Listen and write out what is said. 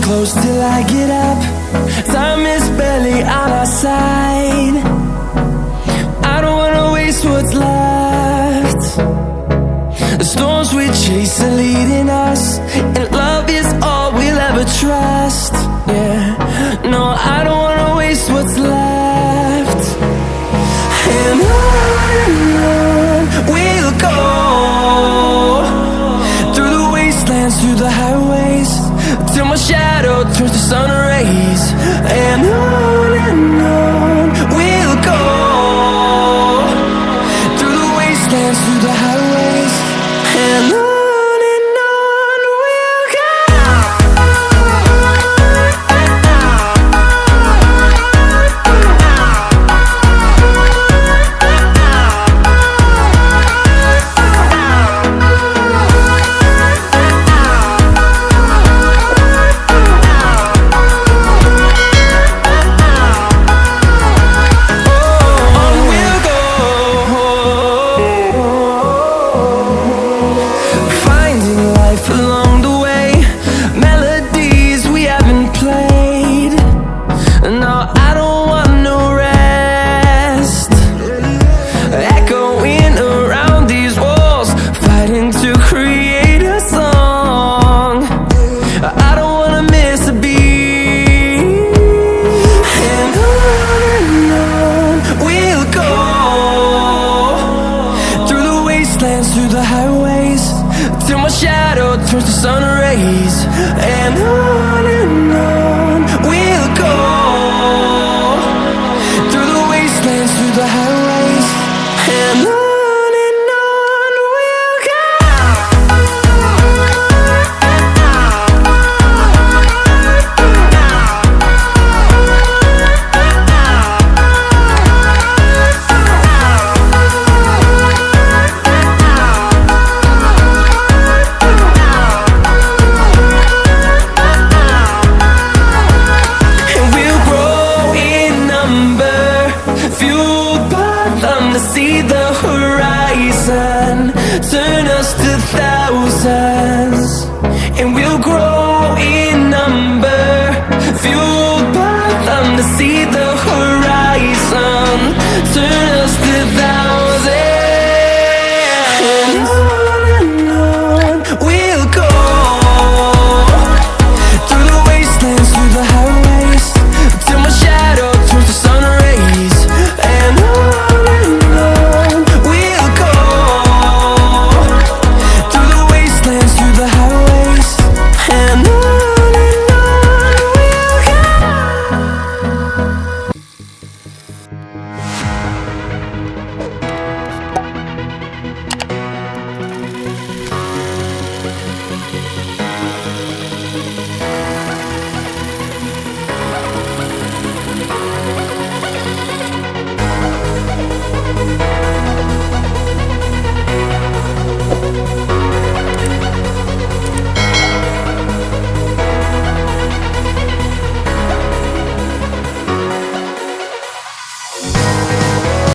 close till I get up. Time is barely on our side. I don't wanna waste what's left. The storms we chase are leading us, and love is all we'll ever trust. Yeah, no, I don't wanna waste what's left. And on we'll go, through the wastelands, through the highways, till my shadow turns to sun rays. And on